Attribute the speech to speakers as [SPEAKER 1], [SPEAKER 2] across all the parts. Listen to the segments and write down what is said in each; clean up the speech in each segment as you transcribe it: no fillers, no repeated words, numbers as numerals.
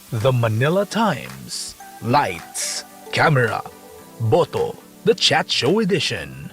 [SPEAKER 1] The Manila Times. Lights, camera, Boto, the chat show edition.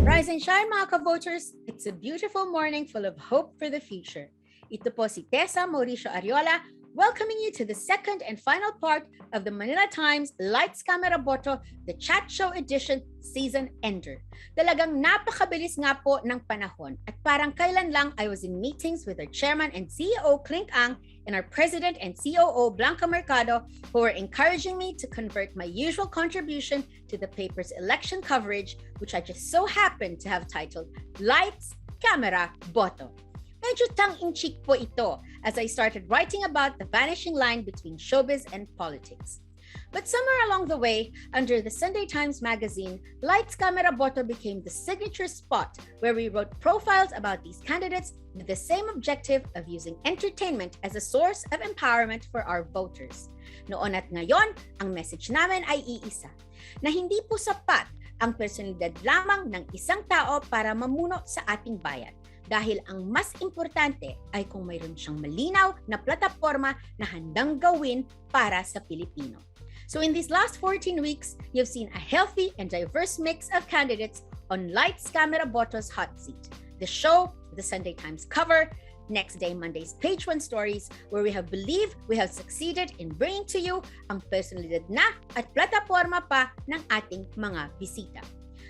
[SPEAKER 2] Rise and shine mga ka-voters! It's a beautiful morning full of hope for the future. Ito po si Tessa Mauricio Ariola, welcoming you to the second and final part of the Manila Times Lights, Camera, Boto, the Chat Show Edition Season Ender. Talagang napakabilis nga po ng panahon at parang kailan lang I was in meetings with our Chairman and CEO Ang and our President and COO Blanca Mercado, who were encouraging me to convert my usual contribution to the paper's election coverage, which I just so happened to have titled Lights, Camera, Boto. Medyo tang-in-cheek po ito as I started writing about the vanishing line between showbiz and politics. But somewhere along the way, under the Sunday Times magazine, Lights, Camera, Boto became the signature spot where we wrote profiles about these candidates with the same objective of using entertainment as a source of empowerment for our voters. Noon at ngayon, ang message namin ay iisa, na hindi po sapat ang personalidad lamang ng isang tao para mamuno sa ating bayan. Dahil ang mas importante ay kung mayroon siyang malinaw na plataforma na handang gawin para sa Pilipino. So in these last 14 weeks, you've seen a healthy and diverse mix of candidates on Lights, Camera, Boto's hot seat. The show, the Sunday Times cover, next day Monday's page 1 stories, where we have believed we have succeeded in bringing to you ang personalidad na at plataforma pa ng ating mga bisita.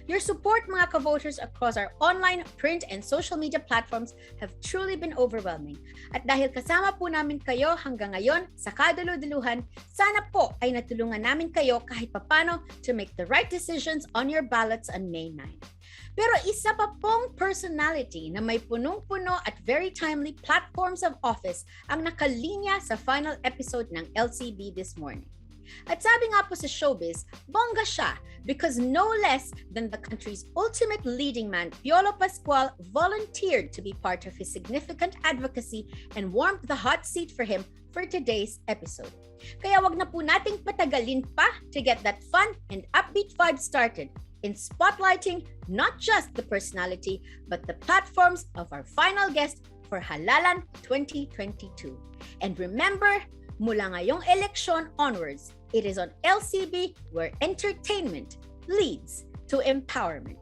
[SPEAKER 2] Your support, mga ka-voters, across our online, print, and social media platforms have truly been overwhelming. At dahil kasama po namin kayo hanggang ngayon sa kaduluduluhan, sana po ay natulungan namin kayo kahit papano to make the right decisions on your ballots on May 9. Pero isa pa pong personality na may punong-puno at very timely platforms of office ang nakalinya sa final episode ng LCB this morning. At sabi nga po sa showbiz, bongga siya because no less than the country's ultimate leading man, Piolo Pascual, volunteered to be part of his significant advocacy and warmed the hot seat for him for today's episode. Kaya wag na po nating patagalin pa to get that fun and upbeat vibe started in spotlighting not just the personality but the platforms of our final guest for Halalan 2022. And remember, mula ngayong eleksyon onwards, it is on LCB where entertainment leads to empowerment.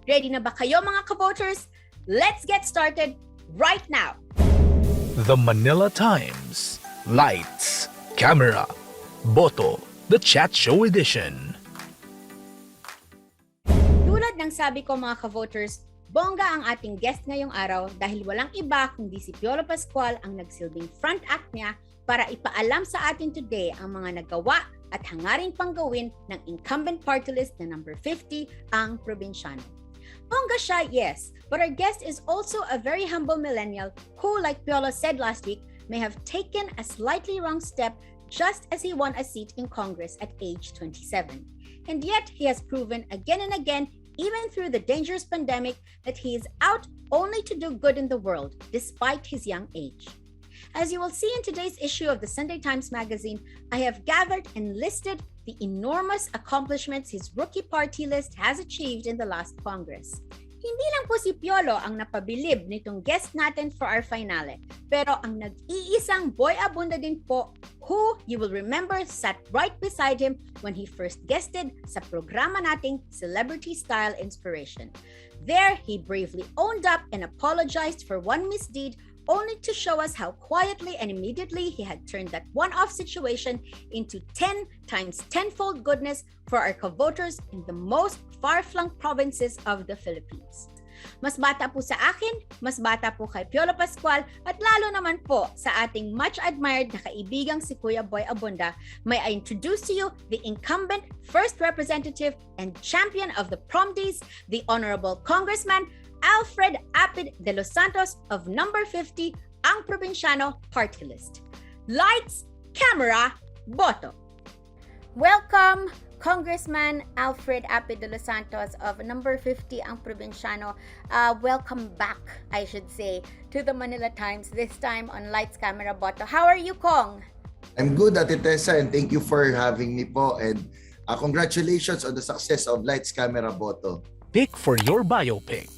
[SPEAKER 2] Ready na ba kayo mga ka-voters? Let's get started right now!
[SPEAKER 1] The Manila Times. Lights, camera, Boto, the chat show edition.
[SPEAKER 2] Tulad ng sabi ko mga ka-voters, bongga ang ating guest ngayong araw dahil walang iba kundi si Piolo Pascual ang nagsilbing front act niya para ipaalam sa atin today ang mga nagawa at hangaring panggawin ng incumbent Partylist na number 50, Ang Probinsyano. Bongga siya, yes, but our guest is also a very humble millennial who, like Piolo said last week, may have taken a slightly wrong step just as he won a seat in Congress at age 27. And yet, he has proven again and again, even through the dangerous pandemic, that he is out only to do good in the world, despite his young age. As you will see in today's issue of the Sunday Times magazine, I have gathered and listed the enormous accomplishments his rookie party list has achieved in the last Congress. Hindi lang po si Piolo ang napabilib nitong guest natin for our finale, pero ang nag-iisang boy abunda din po who you will remember sat right beside him when he first guested sa programa nating Celebrity Style Inspiration. There, he bravely owned up and apologized for one misdeed, only to show us how quietly and immediately he had turned that one-off situation into 10 times tenfold goodness for our ka-voters in the most far-flung provinces of the Philippines. Mas bata po sa akin, mas bata po kay Piolo Pascual, at lalo naman po sa ating much-admired na kaibigang si Kuya Boy Abunda, may I introduce to you the incumbent First Representative and champion of the prom days, the Honorable Congressman Alfred Delos Santos of number 50, Ang Probinsyano Partylist. Lights, camera, Boto. Welcome, Congressman Alfred Delos Santos of number 50, Ang Probinsyano. Welcome back, I should say, to the Manila Times, this time on Lights, Camera, Boto. How are you, Cong?
[SPEAKER 3] I'm good, Ate Tessa, and thank you for having me po. And congratulations on the success of Lights, Camera, Boto.
[SPEAKER 1] Pick for your biopic.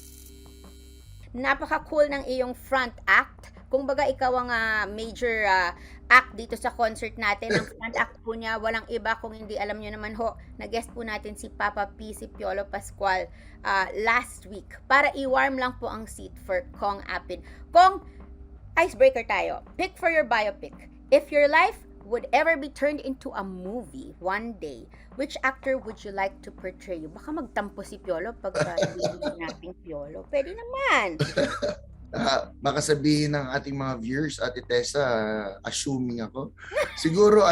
[SPEAKER 2] Napaka-cool ng iyong front act,
[SPEAKER 4] kung baga ikaw ang major act dito sa concert natin. Ang front act po niya, walang iba kung hindi alam nyo naman ho, na-guest po natin si Papa P, si Piolo Pascual last week para i-warm lang po ang seat for Cong Apid. Cong, icebreaker tayo. Pick for your biopic. If your life would ever be turned into a movie one day, which actor would you like to portray you? Baka magtampo si Piolo pag hindi nating Piolo. Pwede naman.
[SPEAKER 3] Baka sabihin ng ating mga viewers, Ate Tessa, assuming ako. Siguro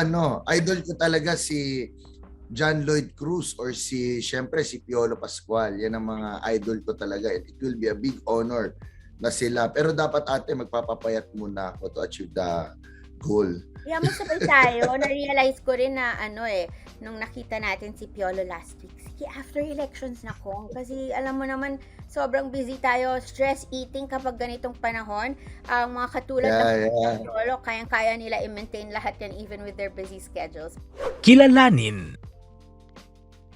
[SPEAKER 3] idol ko talaga si John Lloyd Cruz or syempre si Piolo Pascual. Yan ang mga idol ko talaga. It will be a big honor na sila. Pero dapat ate, magpapapayat muna ako to achieve the goal.
[SPEAKER 4] Yeah, masabay tayo. Na-realize ko rin na nung nakita natin si Piolo last week, sige, after elections na Kong, kasi alam mo naman, sobrang busy tayo, stress eating kapag ganitong panahon. Ang mga katulad ng Piolo, kayang-kaya nila i-maintain lahat yan even with their busy schedules.
[SPEAKER 1] Kilalanin.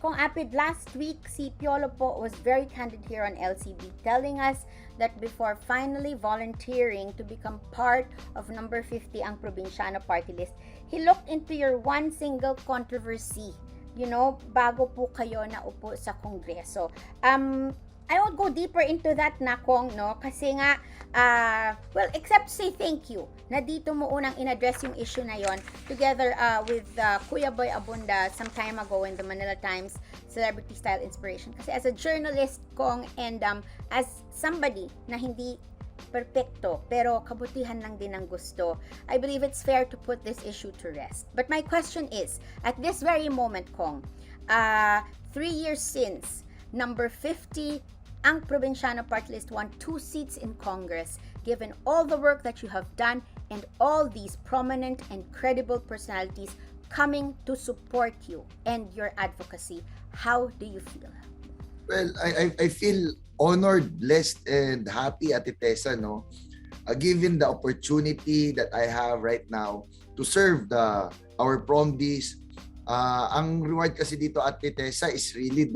[SPEAKER 4] Kong Apid, last week, si Piolo po was very candid here on LCB, telling us that before finally volunteering to become part of number 50 Ang Probinsyano Partylist, he looked into your one single controversy, bago po kayo naupo sa Kongreso. I won't go deeper into that na Kong, no? Kasi nga, except say thank you na dito mo unang in-address yung issue na yon together with Kuya Boy Abunda some time ago in the Manila Times Celebrity Style Inspiration. Kasi as a journalist, Kong, and as somebody na hindi perfecto, pero kabutihan lang din ang gusto, I believe it's fair to put this issue to rest. But my question is, at this very moment, Kong, 3 years since number 50 Ang Probinsyano Partylist won 2 seats in Congress. Given all the work that you have done and all these prominent and credible personalities coming to support you and your advocacy, how do you feel?
[SPEAKER 3] Well, I feel honored, blessed, and happy, Ate Tessa, no? Given the opportunity that I have right now to serve our PROMDs. Ang reward kasi dito, Ate Tessa, is really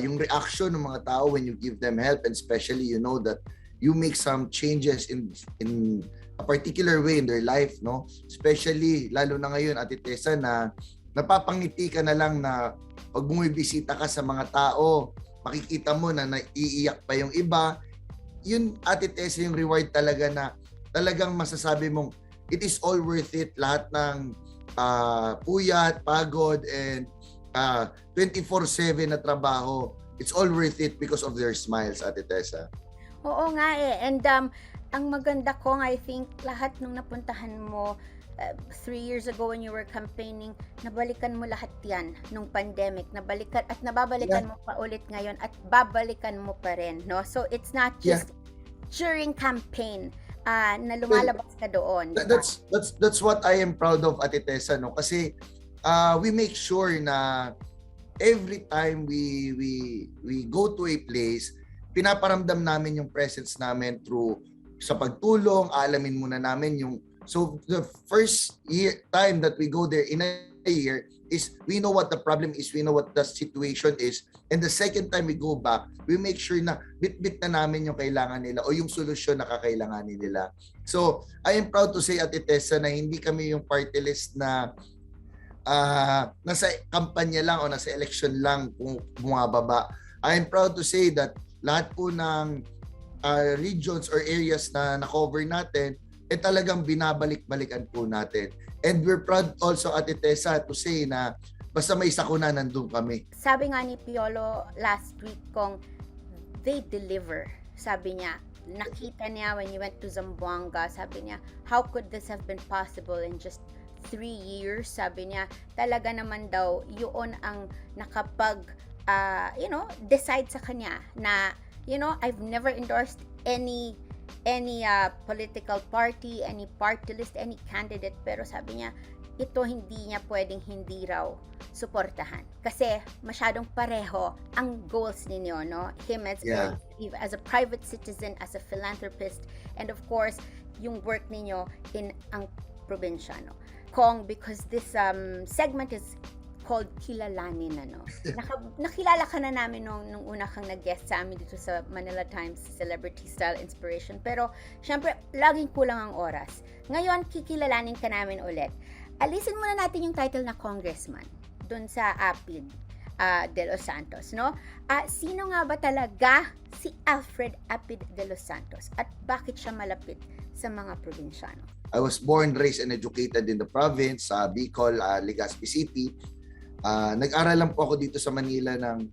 [SPEAKER 3] yung reaction ng mga tao when you give them help, and especially that you make some changes in a particular way in their life, no? Especially lalo na ngayon, Ate Tessa, na napapangiti ka na lang na pag bumibisita ka sa mga tao, makikita mo na naiiyak pa yung iba. Yun, Ate Tessa, yung reward talaga na talagang masasabi mong it is all worth it. Lahat ng puyat, pagod, and 24/7 na trabaho, it's all worth it because of their smiles, Ate Tessa.
[SPEAKER 4] Oo nga and ang maganda ko, I think, lahat nung napuntahan mo 3 years ago when you were campaigning, nabalikan mo lahat yan nung pandemic, nababalikan mo pa ulit ngayon at babalikan mo pa rin, no? So it's not just during campaign na lumalabas ka doon.
[SPEAKER 3] That's what I am proud of, Ate Tessa, no? Kasi we make sure na every time we go to a place, pinaparamdam namin yung presence namin through sa pagtulong, alamin muna namin so the first time that we go there in a year is we know what the problem is, we know what the situation is, and the second time we go back, we make sure na bit-bit na namin yung kailangan nila o yung solusyon na kakailanganin nila. So I am proud to say, Ate Tessa, na hindi kami yung party list na nasa kampanya lang o nasa election lang kung bumababa. I am proud to say that lahat po ng regions or areas na na-cover natin, talagang binabalik-balikan po natin. And we're proud also, Ate Tessa, to say na basta may sakuna, nandun kami.
[SPEAKER 4] Sabi nga ni Piolo last week, Kong, they deliver. Sabi niya, nakita niya when you went to Zamboanga, sabi niya, how could this have been possible in just 3 years? Sabi niya, talaga naman daw, yun ang nakapag, decide sa kanya na, I've never endorsed any political party, any party list, any candidate, pero sabi niya, ito hindi niya pwedeng hindi raw suportahan. Kasi masyadong pareho ang goals ninyo, no? Him as a private citizen, as a philanthropist, and of course, yung work ninyo in Ang Probinsyano. Kong, because this segment is called kilalanin, ano. Nakilala ka na namin nung una kang nag-guest sa amin dito sa Manila Times Celebrity Style Inspiration. Pero, syempre, laging kulang ang oras. Ngayon, kikilalanin ka namin ulit. Alisin muna natin yung title na congressman dun sa Alfred Delos Santos, no? Sino nga ba talaga si Alfred Delos Santos at bakit siya malapit sa mga probinsyano?
[SPEAKER 3] I was born, raised, and educated in the province, sa Bicol, Legazpi City. Nag-aral lang po ako dito sa Manila ng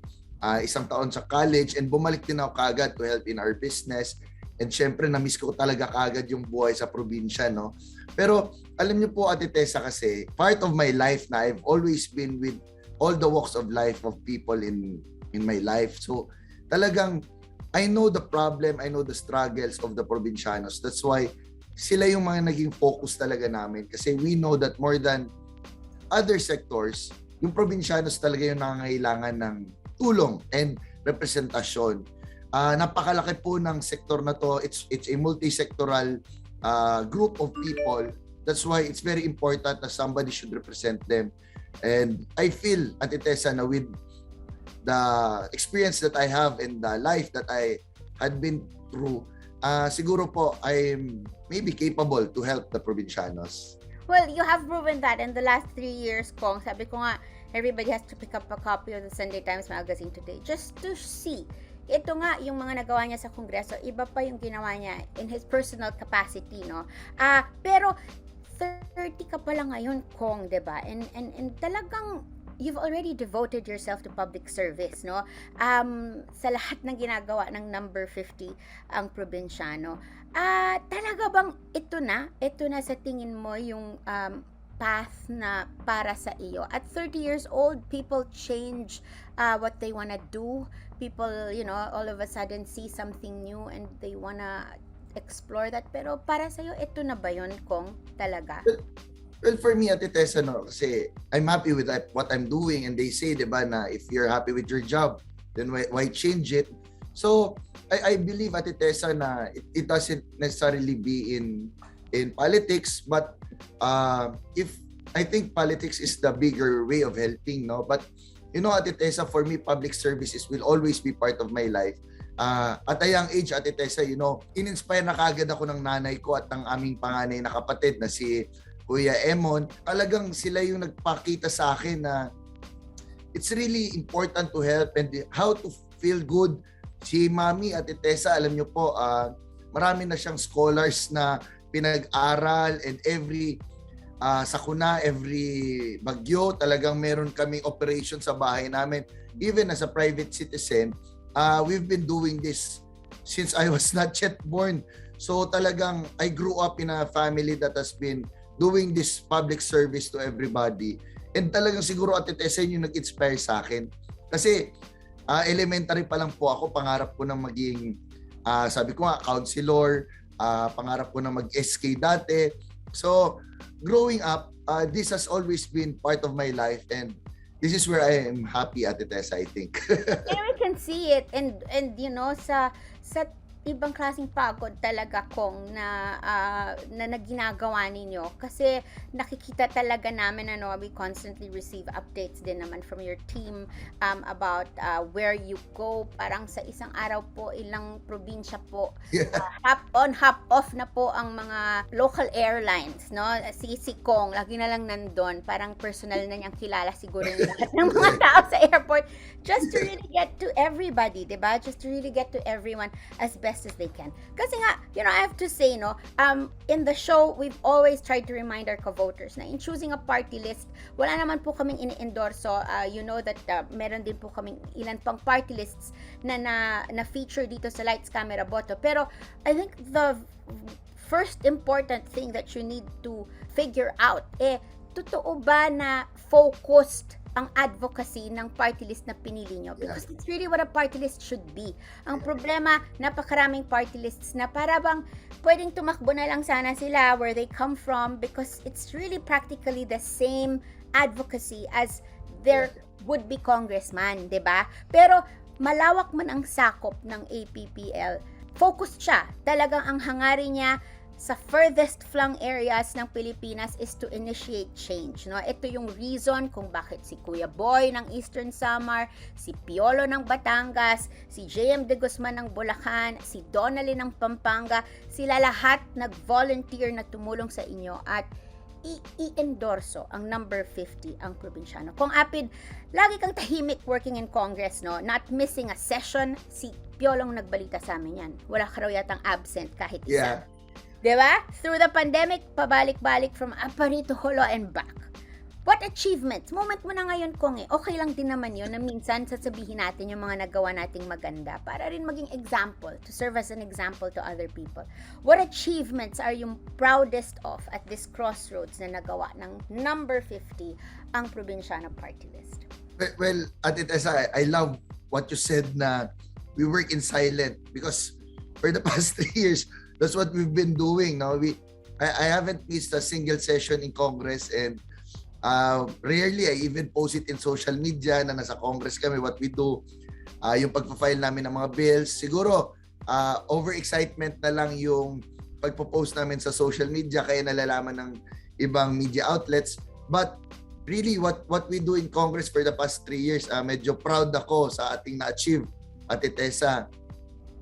[SPEAKER 3] isang taon sa college and bumalik din ako kaagad to help in our business. And syempre, na-miss ko talaga kaagad yung buhay sa probinsya, no? Pero alam niyo po, Ate Tessa, kasi part of my life na I've always been with all the walks of life of people in my life. So talagang I know the problem, I know the struggles of the probinsyanos. That's why sila yung mga naging focus talaga namin kasi we know that more than other sectors, yung probinsyanos talaga yung nangangailangan ng tulong and representasyon. Napakalaki po ng sektor na to. It's a multi-sectoral group of people. That's why it's very important that somebody should represent them. And I feel, Ate Tessa, na with the experience that I have and the life that I had been through, siguro po I'm maybe capable to help the provincianos.
[SPEAKER 4] Well, you have proven that in the last 3 years, Cong. Sabi ko nga, everybody has to pick up a copy of the Sunday Times Magazine today just to see. Ito nga, yung mga nagawa niya sa Kongreso, iba pa yung ginawa niya in his personal capacity, no? Pero 30 ka pa lang ngayon, Cong, diba? And talagang you've already devoted yourself to public service, no? Sa lahat ng ginagawa ng number 50 ang probinsyano. Talaga bang ito na sa tingin mo yung path na para sa iyo? At 30 years old, people change what they wanna do. People, all of a sudden see something new and they wanna explore that. Pero para sa iyo, ito na ba yun, Cong? Talaga?
[SPEAKER 3] Well, for me, Ate Tessa, no, kasi I'm happy with what I'm doing and they say, diba, na if you're happy with your job, then why change it? So, I believe, Ate Tessa, na it doesn't necessarily be in politics, but if I think politics is the bigger way of helping, no? But, Ate Tessa, for me, public services will always be part of my life. At a young age, Ate Tessa, in-inspire na kagad ako ng nanay ko at ng aming panganay na kapatid na si Kuya Emon. Talagang sila yung nagpakita sa akin na it's really important to help and how to feel good. Si Mami, Ate Tessa, alam niyo po, marami na siyang scholars na pinag-aral and every sakuna, every bagyo, talagang meron kaming operation sa bahay namin. Even as a private citizen, we've been doing this since I was not yet born. So talagang I grew up in a family that has been doing this public service to everybody. And talagang siguro, Ate Tessa, yung nag-inspire sa akin. Kasi elementary pa lang po ako, pangarap ko na maging, sabi ko nga, counselor, pangarap ko na mag-SK dati. So, growing up, this has always been part of my life and this is where I am happy, Ate Tessa, I think.
[SPEAKER 4] And we can see it and sa ibang klaseng pagod talaga, Kong, na ginagawa ninyo. Kasi nakikita talaga namin, we constantly receive updates din naman from your team about where you go. Parang sa isang araw po, ilang probinsya po.
[SPEAKER 3] Yeah.
[SPEAKER 4] Hop on, hop off na po ang mga local airlines, no? Si Kong, lagi na lang nandun. Parang personal na niyang kilala siguro yung lahat ng mga tao sa airport. Just to really get to everybody, diba? Just to really get to everyone as best as they can. Kasi nga, I have to say, in the show, we've always tried to remind our co-voters na in choosing a party list, wala naman po kaming ini-endorso. You know that meron din po kaming ilan pang party lists na feature dito sa Lights, Camera, Boto. Pero I think the first important thing that you need to figure out, totoo ba na focused ang advocacy ng party list na pinili nyo? Because it's really what a party list should be. Ang problema, napakaraming party lists na para bang pwedeng tumakbo na lang sana sila where they come from because it's really practically the same advocacy as their would-be congressman, diba? Pero malawak man ang sakop ng APPL, focused siya. Talagang ang hangarin niya, sa furthest flung areas ng Pilipinas is to initiate change, no? Ito yung reason kung bakit si Kuya Boy ng Eastern Samar, si Piolo ng Batangas, si JM De Guzman ng Bulacan, si Donnelly ng Pampanga, sila lahat nag-volunteer na tumulong sa inyo at i-endorso ang number 50 ang probinsyano. Kung Apid, lagi kang tahimik working in Congress, no? Not missing a session. Si Piolong nagbalita sa amin yan. Wala ka raw yatang absent kahit isa.
[SPEAKER 3] Yeah.
[SPEAKER 4] Diba? Through the pandemic, pabalik-balik from Aparito, Holo, and back. What achievements? Moment mo na ngayon, Kong, eh. Okay lang din naman yun na minsan sasabihin natin yung mga nagawa nating maganda para rin maging example, to serve as an example to other people. What achievements are you proudest of at this crossroads na nagawa ng number 50 ang Probinsyano Partylist?
[SPEAKER 3] Well, Ate Tessa, I love what you said na we work in silent because for the past 3 years, that's what we've been doing. No? I haven't missed a single session in Congress and rarely I even post it in social media na nasa Congress kami, what we do, yung pagpa-file namin ng mga bills. Siguro, overexcitement na lang yung pagpo-post namin sa social media kaya nalalaman ng ibang media outlets. But really, what we do in Congress for the past 3 years, medyo proud ako sa ating na-achieve, Ate Tessa.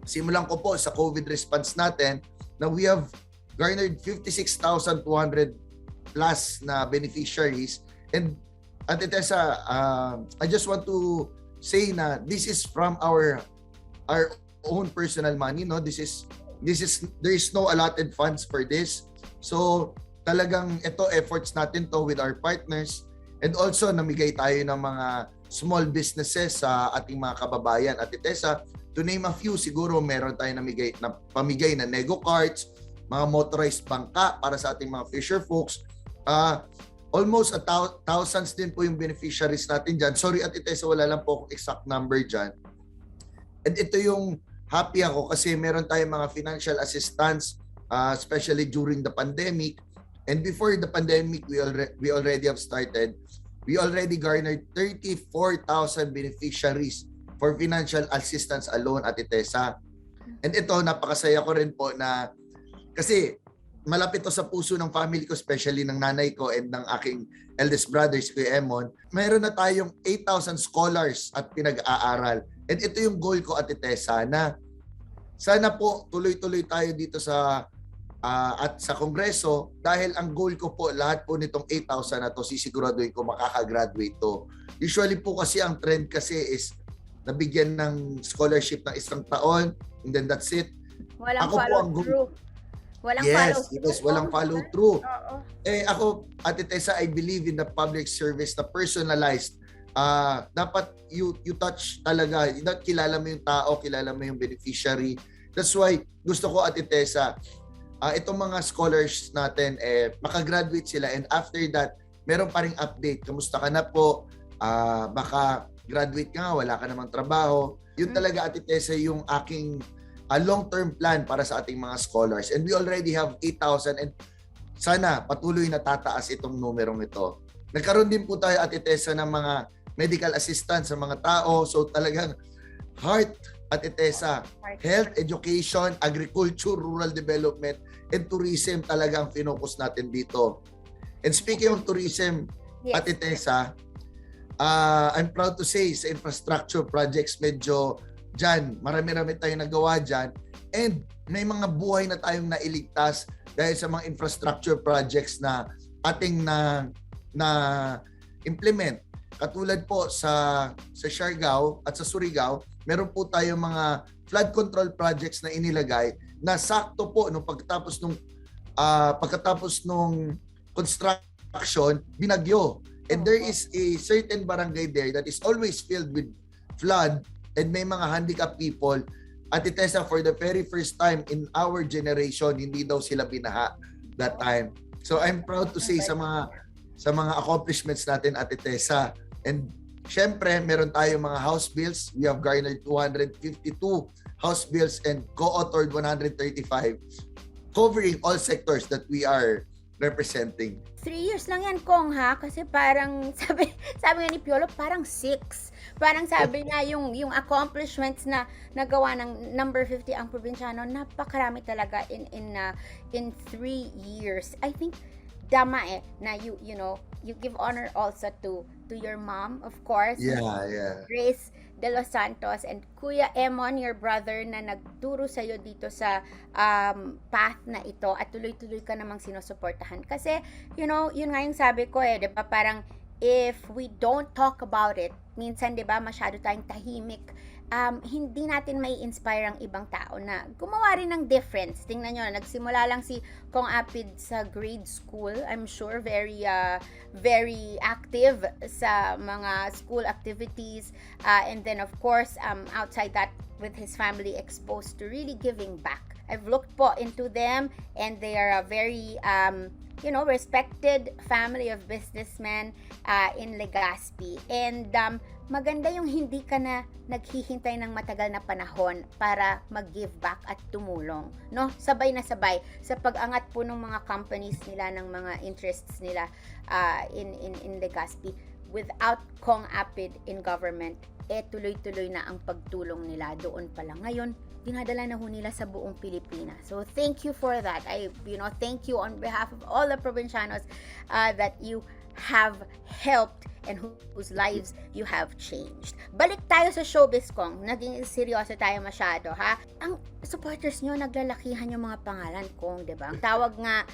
[SPEAKER 3] Simulan ko po sa COVID response natin na we have garnered 56,200 plus na beneficiaries. And Ate Tessa, I just want to say na this is from our own personal money, no? There is no allotted funds for this. So talagang ito efforts natin to with our partners, and also namigay tayo ng mga small businesses sa ating mga kababayan. Ate Tessa, to name a few, siguro meron tayo pamigay na nego carts, mga motorized bangka para sa ating mga fisher folks. Almost thousands din po yung beneficiaries natin dyan. Sorry Ate Tessa, wala lang po akong exact number dyan. And ito yung happy ako kasi meron tayong mga financial assistance, especially during the pandemic. And before the pandemic, we already have started. We already garnered 34,000 beneficiaries for financial assistance alone, Ate Tessa. And ito, napakasaya ko rin po na kasi malapit to sa puso ng family ko, especially ng nanay ko and ng aking eldest brother, si Kuya Emon. Mayroon na tayong 8,000 scholars at pinag-aaral. And ito yung goal ko, Ate Tessa, na sana po tuloy-tuloy tayo dito sa at sa Kongreso dahil ang goal ko po, lahat po nitong 8,000 na to, sisiguraduhin ko makakagraduate to. Usually po kasi ang trend kasi is nabigyan ng scholarship ng 1 taon and then that's it.
[SPEAKER 4] Walang follow-through. Walang
[SPEAKER 3] follow-through. Ako, Ate Tessa, I believe in the public service na personalized. Dapat you touch talaga. Kilala mo yung tao, kilala mo yung beneficiary. That's why gusto ko, Ate Tessa, itong mga scholars natin, makagraduate sila and after that, meron pa ring update. Kamusta ka na po? Baka graduate ka nga, wala ka namang trabaho. Yun talaga, Ate Tessa, yung aking long-term plan para sa ating mga scholars. And we already have 8,000 and sana patuloy na tataas itong numerong ito. Nagkaroon din po tayo, Ate Tessa, ng mga medical assistance sa mga tao. So talagang heart, Ate Tessa, health, education, agriculture, rural development, and tourism talaga ang finocus natin dito. And speaking of tourism, yes, Ate Tessa, I'm proud to say sa infrastructure projects medyo dyan, marami-rami tayong nagawa dyan, and may mga buhay na tayong nailigtas dahil sa mga infrastructure projects na ating na implement. Katulad po sa Siargao at sa Surigao, meron po tayong mga flood control projects na inilagay na sakto po nung pagkatapos nung construction, binagyo. And there is a certain barangay there that is always filled with flood and may mga handicapped people. Ate Tessa, for the very first time in our generation, hindi daw sila binaha that time. So I'm proud to say sa mga accomplishments natin, Ate Tessa. And syempre, meron tayong mga house bills. We have garnered 252 house bills and co-authored 135 covering all sectors that we are representing.
[SPEAKER 4] 3 years lang yan, Kong, ha? Kasi parang, sabi nga ni Piolo, parang 6. Parang sabi niya, yung accomplishments na nagawa ng number 50 ang probinsyano, napakarami talaga in 3 years. I think, dama na you know, you give honor also to your mom, of course.
[SPEAKER 3] Yeah.
[SPEAKER 4] Grace Delos Santos and Kuya Emon, your brother, na nagturo sa'yo dito sa path na ito at tuloy-tuloy ka namang sinusuportahan. Kasi, you know, yun nga yung sabi ko di ba, parang if we don't talk about it, minsan, di ba, masyado tayong tahimik, hindi natin may inspire ang ibang tao na gumawa rin ng difference. Tingnan nyo, nagsimula lang si Cong Apid sa grade school. I'm sure very active sa mga school activities. And then, of course, outside that, with his family, exposed to really giving back. I've looked po into them, and they are a very respected family of businessmen in Legazpi. And maganda yung hindi ka na naghihintay ng matagal na panahon para mag-give back at tumulong, no? Sabay na sabay sa pag-angat po ng mga companies nila, ng mga interests nila in Legazpi. Without Cong Apid in government, tuloy-tuloy na ang pagtulong nila doon pa lang. Ngayon, dinadala na ho nila sa buong Pilipinas. So, thank you for that. Thank you on behalf of all the provincianos that you have helped and whose lives you have changed. Balik tayo sa showbiz, Kong. Naging seryoso tayo masyado, ha? Ang supporters nyo, naglalakihan yung mga pangalan, Kong, di ba? Ang tawag nga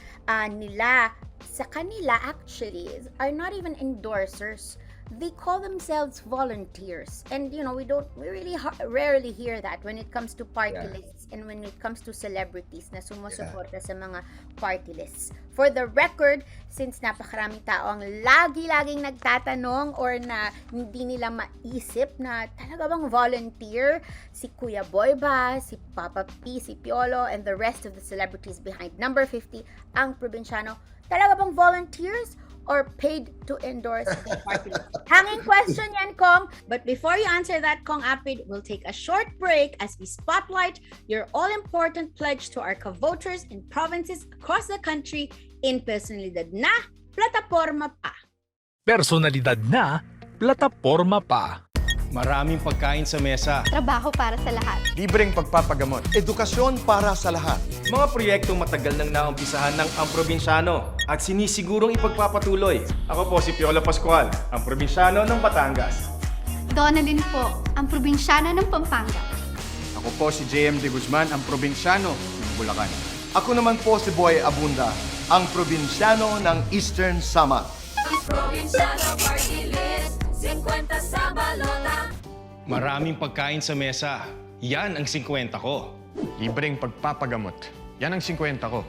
[SPEAKER 4] nila sa kanila, actually, are not even endorsers. They call themselves volunteers, and we really rarely hear that when it comes to party lists and when it comes to celebrities na sumusuporta sa mga party lists. For the record, since napakaraming tao ang laging nagtatanong or na hindi nila maisip na talaga bang volunteer si Kuya Boy ba, si Papa P, si Piolo, and the rest of the celebrities behind number 50 ang probinsyano, talaga bang volunteers or paid to endorse the party list? Hanging question yan, Kong.
[SPEAKER 2] But before you answer that, Cong Apid, we'll take a short break as we spotlight your all-important pledge to our ka-voters in provinces across the country in personalidad na plataforma pa.
[SPEAKER 1] Personalidad na plataforma pa.
[SPEAKER 5] Maraming pagkain sa mesa.
[SPEAKER 6] Trabaho para sa lahat.
[SPEAKER 7] Libreng pagpapagamot. Edukasyon para sa lahat.
[SPEAKER 5] Mga proyektong matagal nang naumpisahan ng Ang Probinsyano at sinisigurong ipagpapatuloy. Ako po si Piolo Pascual, ang probinsyano ng Batangas.
[SPEAKER 6] Donalyn po, ang probinsyano ng Pampanga.
[SPEAKER 7] Ako po si JM De Guzman, ang probinsyano ng Bulacan. Ako naman po si Boy Abunda, ang probinsyano ng Eastern Samar.
[SPEAKER 8] Probinsyano Partylist, 50 sa balota.
[SPEAKER 5] Maraming pagkain sa mesa. Yan ang 50 ko.
[SPEAKER 7] Libreng pagpapagamot. Yan ang 50 ko.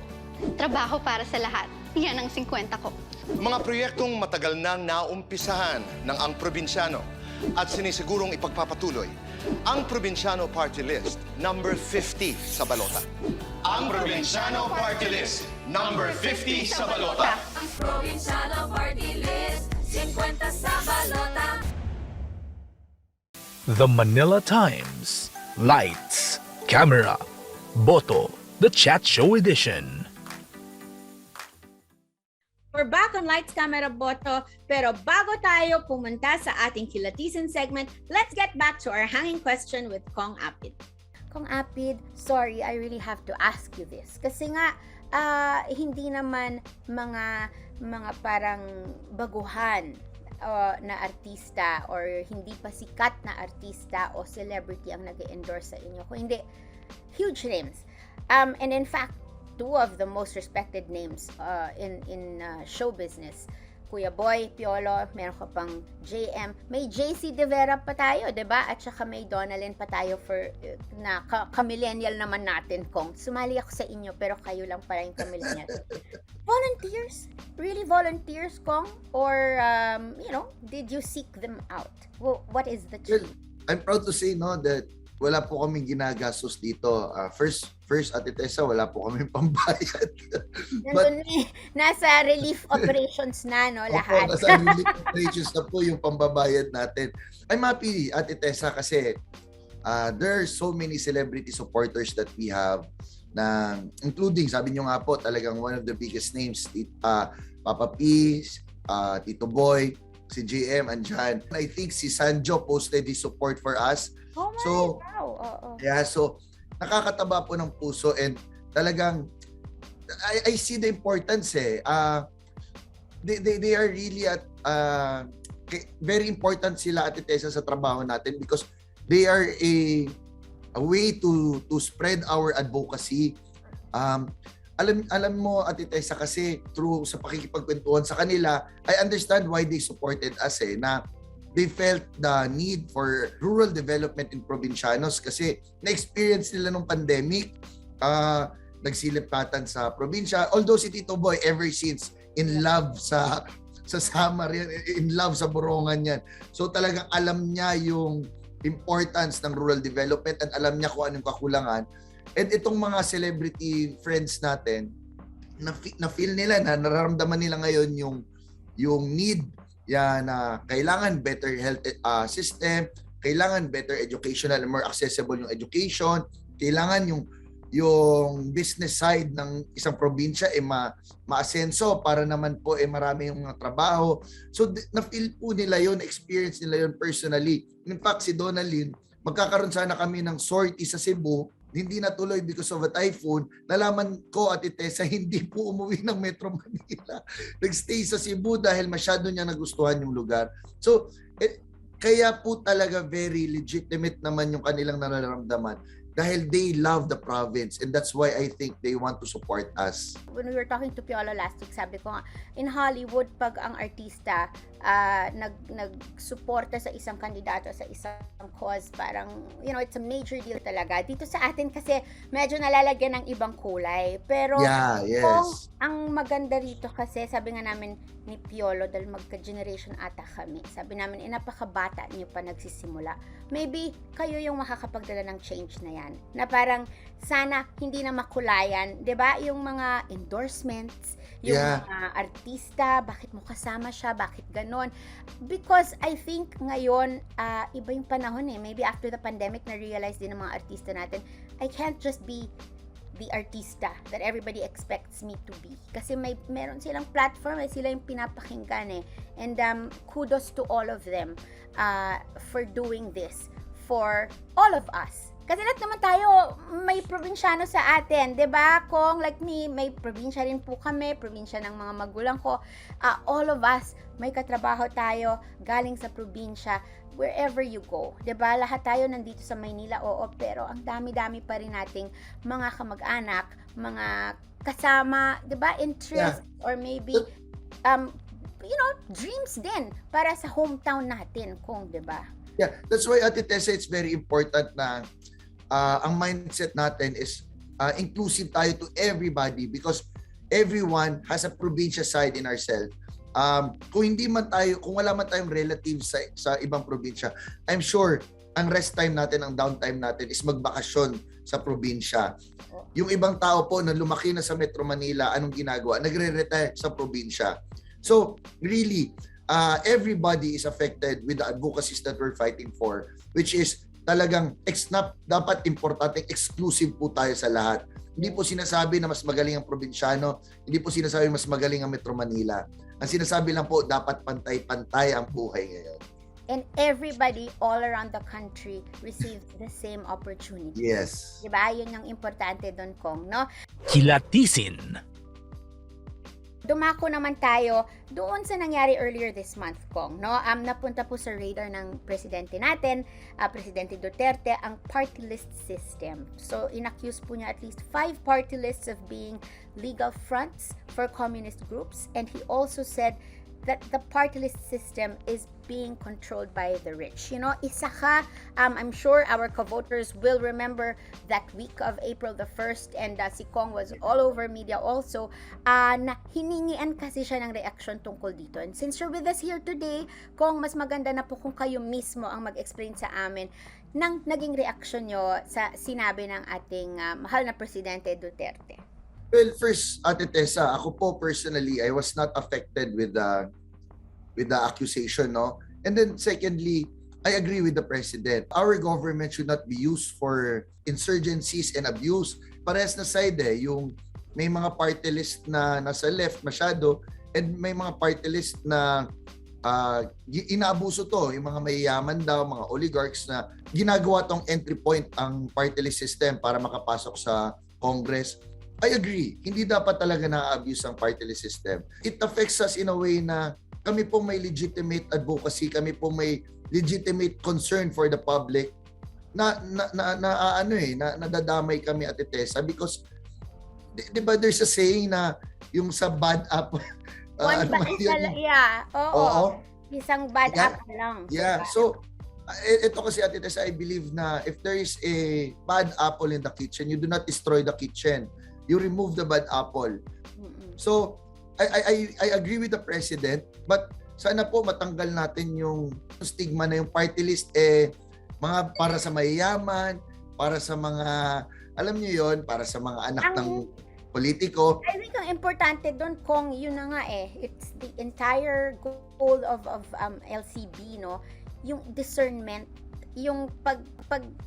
[SPEAKER 6] Trabaho para sa lahat. Yan ang 50 ko.
[SPEAKER 9] Mga proyektong matagal nang naumpisahan ng Ang Probinsyano at sinisigurong ipagpapatuloy. Ang Probinsyano Party List, number 50 sa balota.
[SPEAKER 7] Ang Probinsyano Party List, number 50 sa balota.
[SPEAKER 8] Ang Probinsyano Partylist, 50 sa balota.
[SPEAKER 1] The Manila Times. Lights, camera, Boto, the chat show edition.
[SPEAKER 2] We're back on Lights, Camera, Boto. Pero bago tayo pumunta sa ating kilatisan segment, let's get back to our hanging question with Cong Apid.
[SPEAKER 4] Cong Apid, sorry, I really have to ask you this. Kasi nga, hindi naman mga parang baguhan na artista or hindi pa sikat na artista o celebrity ang nag-endorse sa inyo. Kung hindi, huge names. And in fact, two of the most respected names in show business. Kuya Boy, Piolo, meron ka pang JM. May JC De Vera pa tayo, 'di ba? At saka may Donalyn pa tayo for na ka-millennial naman natin, Kong. Sumali ako sa inyo pero kayo lang pala yung ka-millennial. Volunteers? Really volunteers, Kong? Or did you seek them out? Well, what is the truth?
[SPEAKER 3] Well, I'm proud to say that wala po kaming ginagastos dito. First Ate Tessa, wala po kaming pambayad.
[SPEAKER 4] Nasa relief operations na, no, lahat.
[SPEAKER 3] Opo, nasa relief operations na po yung pambabayad natin. I'm happy, Ate Tessa, kasi there are so many celebrity supporters that we have. including, sabi nyo nga po, talagang one of the biggest names, Papa P, Tito Boy, si JM andyan. I think si Sanjo posted his support for us.
[SPEAKER 4] Oh my,
[SPEAKER 3] So,
[SPEAKER 4] wow.
[SPEAKER 3] yeah, so nakakataba po ng puso, and talagang I see the importance they are really very important sila, Ate Tessa, sa trabaho natin, because they are a way to spread our advocacy. Alam mo, Ate Tessa, kasi through sa pakikipagkwentuhan sa kanila, I understand why they supported us na they felt the need for rural development in Provincianos kasi na-experience nila nung pandemic, nagsilipatan sa probinsya. Although si Tito Boy ever since in love sa Samar yan, in love sa Borongan yan. So talagang alam niya yung importance ng rural development, and alam niya kung anong kakulangan. And itong mga celebrity friends natin, na-feel nila, na nararamdaman nila ngayon yung need na kailangan better health system, kailangan better educational, more accessible yung education, kailangan yung business side ng isang probinsya maasenso para naman po marami yung mga trabaho. So na-feel po nila yun, experience nila yun personally. In fact, si Donalyn, magkakaroon sana kami ng sortie sa Cebu, hindi natuloy because of a typhoon. Nalaman ko, Ate Tessa, hindi po umuwi ng Metro Manila. Nagstay sa Cebu dahil masyado niya nagustuhan yung lugar. So, kaya po talaga very legitimate naman yung kanilang nararamdaman dahil they love the province, and that's why I think they want to support us.
[SPEAKER 4] When we were talking to Piolo last week, sabi ko nga, in Hollywood, pag ang artista nagsuporta sa isang kandidato, sa isang cause, parang, it's a major deal talaga. Dito sa atin kasi medyo nalalagyan ng ibang kulay. Pero kung ang maganda rito kasi, sabi nga namin ni Piolo, dahil magka-generation ata kami, sabi namin, napakabata niyo pa nagsisimula. Maybe kayo yung makakapagdala ng change na yan. Na parang sana hindi na makulayan, 'di ba? Yung mga endorsements, yung mga artista, bakit mo kasama siya, bakit ganon? Because I think ngayon iba yung panahon Maybe after the pandemic na realize din ng mga artista natin, I can't just be the artista that everybody expects me to be. Kasi meron silang platform, sila yung pinapakinggan And kudos to all of them for doing this for all of us. Kasi lahat naman tayo may probinsyano sa atin, 'di ba? Kung like me, may probinsya rin po kami, probinsya ng mga magulang ko. All of us may katrabaho tayo galing sa probinsya. Wherever you go, 'di ba? Lahat tayo nandito sa Maynila, oo, pero ang dami-dami pa rin nating mga kamag-anak, mga kasama, 'di ba? Interest or maybe dreams din para sa hometown natin, Kong, 'di ba?
[SPEAKER 3] Yeah, that's why, Ate Tessa, it's very important na ang mindset natin is inclusive tayo to everybody, because everyone has a probinsya side in ourselves. Kung wala man tayong relatives sa ibang probinsya, I'm sure ang rest time natin, ang downtime natin is magbakasyon sa probinsya. Yung ibang tao po na lumaki na sa Metro Manila, anong ginagawa? Nagre-retire sa probinsya. So, really, everybody is affected with the advocacies that we're fighting for, which is talagang dapat importante, exclusive po tayo sa lahat. Hindi po sinasabi na mas magaling ang probinsyano, hindi po sinasabi mas magaling ang Metro Manila. Ang sinasabi lang po, dapat pantay-pantay ang buhay ngayon.
[SPEAKER 4] And everybody all around the country receives the same opportunity.
[SPEAKER 3] Yes.
[SPEAKER 4] Diba? Yun yung importante doon, Kong, no?
[SPEAKER 1] Kilatisin.
[SPEAKER 4] Dumako naman tayo doon sa nangyari earlier this month, Kong, no? Napunta po sa radar ng presidente natin, Presidente Duterte, ang party list system. So, inaccuse po niya at least 5 party lists of being legal fronts for communist groups, and he also said that the party list system is being controlled by the rich. Isa ka, I'm sure our co-voters will remember that week of April the 1st, and si Cong was all over media also, na hiningian kasi siya ng reaksyon tungkol dito. And since you're with us here today, Cong, mas maganda na po kung kayo mismo ang mag-explain sa amin ng naging reaksyon nyo sa sinabi ng ating mahal na Presidente Duterte.
[SPEAKER 3] Well, first, Ate Tessa, ako po personally, I was not affected with the accusation, no? And then secondly, I agree with the President. Our government should not be used for insurgencies and abuse. parehas na side eh. Yung may mga party list na nasa left masyado and may mga party list na inaabuso to. Yung mga mayayaman daw, mga oligarchs na ginagawa tong entry point ang party list system para makapasok sa Congress. I agree. Hindi dapat talaga na-abuse ang party list system. It affects us in a way na kami po may legitimate advocacy, kami po may legitimate concern for the public na nadadamay kami at Tessa because di ba there's a saying na yung sa bad apple
[SPEAKER 4] Oo. Isang bad apple lang.
[SPEAKER 3] Yeah. So ito kasi Ate Tessa, I believe na if there is a bad apple in the kitchen, you do not destroy the kitchen. You remove the bad apple. So I agree with the president, but sana po matanggal natin yung stigma na yung party list mga para sa mayayaman, para sa mga alam niyo yon, para sa mga anak ng politiko.
[SPEAKER 4] I think ang importante doon, Cong, yun na nga it's the entire goal of LCB, no? Yung discernment, yung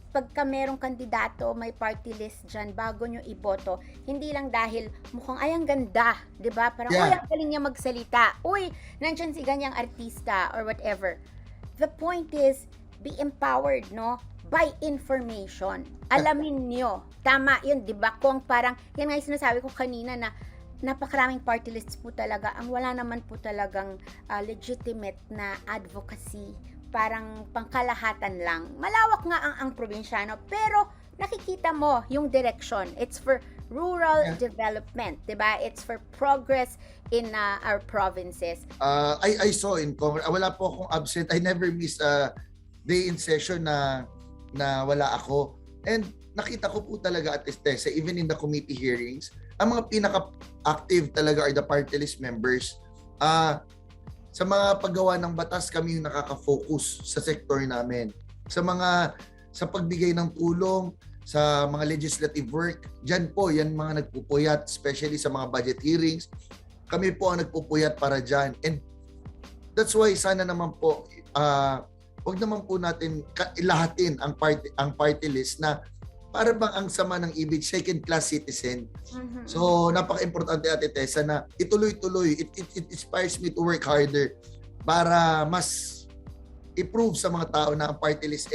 [SPEAKER 4] pagka merong kandidato, may party list dyan, bago nyo iboto, hindi lang dahil mukhang ay ang ganda, di ba? Parang, uy, ang galing niya magsalita. Uy, nandyan si ganyang artista or whatever. The point is, be empowered, no? By information. Alamin nyo. Tama yun, di ba? Kung parang, yan nga yung sinasabi ko kanina na napakaraming party lists po talaga. Ang wala naman po talagang legitimate na advocacy. Parang pangkalahatan lang. Malawak nga ang probinsyano, pero nakikita mo yung direction. It's for rural development, di ba? It's for progress in our provinces.
[SPEAKER 3] I saw in Congress, wala po akong absent. I never miss a day in session na wala ako. And nakita ko po talaga at Tessa, even in the committee hearings, ang mga pinaka-active talaga are the party list members. Sa mga paggawa ng batas, kami yung nakaka-focus sa sektor namin. Sa pagbigay ng tulong, sa mga legislative work, dyan po, yan mga nagpupuyat, especially sa mga budget hearings. Kami po ang nagpupuyat para dyan. And that's why sana naman po, wag naman po natin ilahatin ang party list na para bang ang sama ng ibig, second-class citizen. So, napaka-importante Ate Tessa na ituloy-tuloy. It inspires me to work harder para mas i-prove sa mga tao na ang party list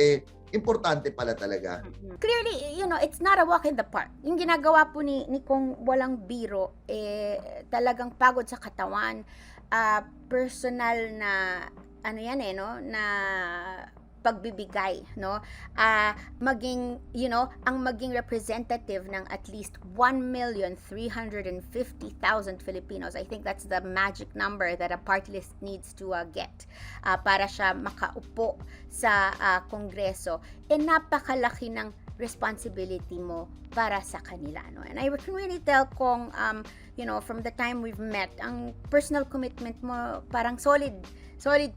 [SPEAKER 3] importante pala talaga.
[SPEAKER 4] Clearly, it's not a walk in the park. Yung ginagawa po ni Kong walang biro, talagang pagod sa katawan, personal na na pagbibigay, no? Maging, ang maging representative ng at least 1,350,000 Filipinos. I think that's the magic number that a party list needs to get para siya makaupo sa Kongreso. Napakalaki ng responsibility mo para sa kanila, no? And I can really tell Kong, from the time we've met, ang personal commitment mo parang solid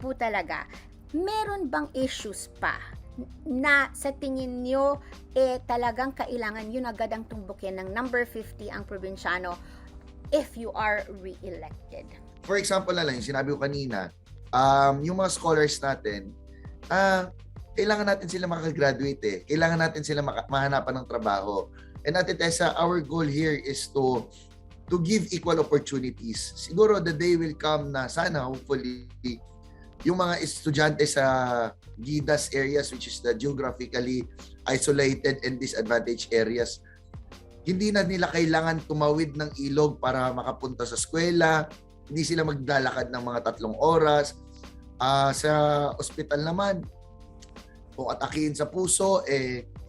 [SPEAKER 4] po talaga. Meron bang issues pa na sa tingin nyo talagang kailangan yun agad ang tumbukin ng number 50 ang probinsyano if you are re-elected?
[SPEAKER 3] For example na lang, yung sinabi ko kanina, yung mga scholars natin, kailangan natin sila makagraduate Kailangan natin sila mahanapan ng trabaho. And Ate Tessa, our goal here is to give equal opportunities. Siguro the day will come na sana, hopefully, yung mga estudyante sa GIDAS areas, which is the geographically isolated and disadvantaged areas, hindi na nila kailangan tumawid ng ilog para makapunta sa eskwela, hindi sila maglalakad ng mga 3 oras. Sa ospital naman, kung atakihin sa puso,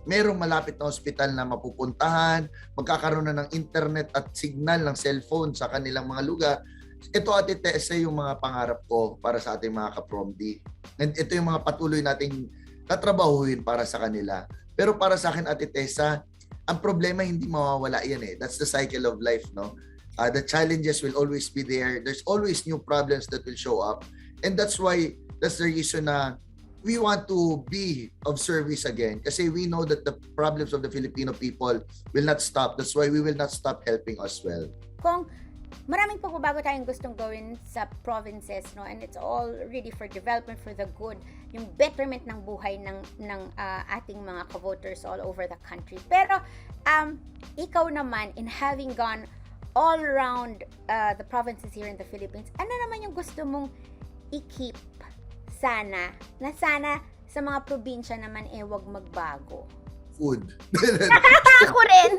[SPEAKER 3] merong malapit na ospital na mapupuntahan, magkakaroon na ng internet at signal ng cellphone sa kanilang mga lugar. Ito Ate Tessa yung mga pangarap ko para sa ating mga ka-PROMD. And ito yung mga patuloy nating tatrabahuhin para sa kanila. Pero para sa akin Ate Tessa, ang problema hindi mawawala yan That's the cycle of life, no? The challenges will always be there. There's always new problems that will show up. And that's the reason na we want to be of service again. Kasi we know that the problems of the Filipino people will not stop. That's why we will not stop helping as well.
[SPEAKER 4] Kung maraming pagbabago tayong gustong gawin sa provinces, no? And it's all really for development, for the good, yung betterment ng buhay ng ating mga ka-voters all over the country. Pero ikaw naman, in having gone all around the provinces here in the Philippines, ano naman yung gusto mong i-keep sana sa mga probinsya naman wag magbago?
[SPEAKER 3] Food.
[SPEAKER 4] Ako rin.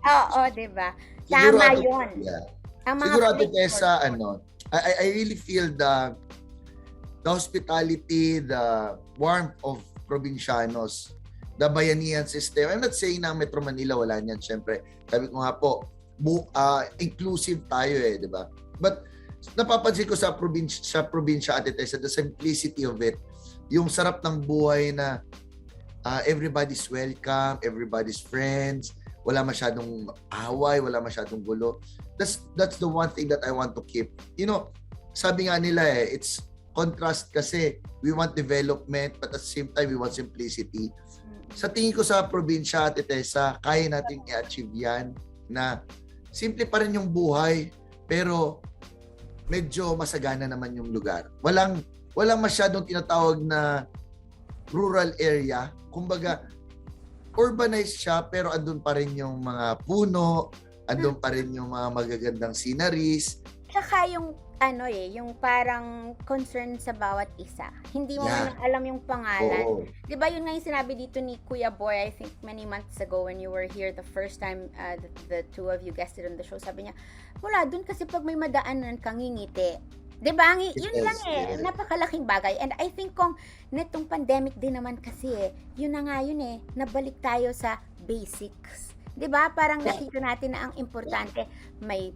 [SPEAKER 4] Oo, diba?
[SPEAKER 3] Siguro,
[SPEAKER 4] Tama yun.
[SPEAKER 3] Yeah.
[SPEAKER 4] Ang mga
[SPEAKER 3] Siguro, Ate
[SPEAKER 4] flavor.
[SPEAKER 3] Tessa, I really feel the hospitality, the warmth of probinsyanos, the bayanihan system. I'm not saying na Metro Manila wala niyan. Siyempre, sabi ko nga po, inclusive tayo di ba? But napapansin ko sa probinsya, Ate Tessa, the simplicity of it, yung sarap ng buhay na everybody's welcome, everybody's friends, wala masyadong away, wala masyadong gulo. That's the one thing that I want to keep. You know, sabi nga nila it's contrast kasi we want development but at the same time we want simplicity. Sa tingin ko sa probinsya, Ate Tessa, kaya natin i-achieve yan na simple pa rin yung buhay pero medyo masagana naman yung lugar. Walang masyadong tinatawag na rural area. Kumbaga, urbanized siya pero andun pa rin yung mga puno, andun pa rin yung mga magagandang sceneries.
[SPEAKER 4] Tsaka yung yung parang concern sa bawat isa. Hindi mo man alam yung pangalan.
[SPEAKER 3] Oo.
[SPEAKER 4] 'Di ba yun nga yung sinabi dito ni Kuya Boy, I think many months ago when you were here the first time the two of you guested on the show, sabi niya, wala dun kasi pag may madaanan kang ngingiti. 'Di ba? Yun lang napakalaking bagay. And I think kung netong pandemic din naman kasi yun na nga yun nabalik tayo sa basics. 'Di ba? Parang nakita natin na ang importante may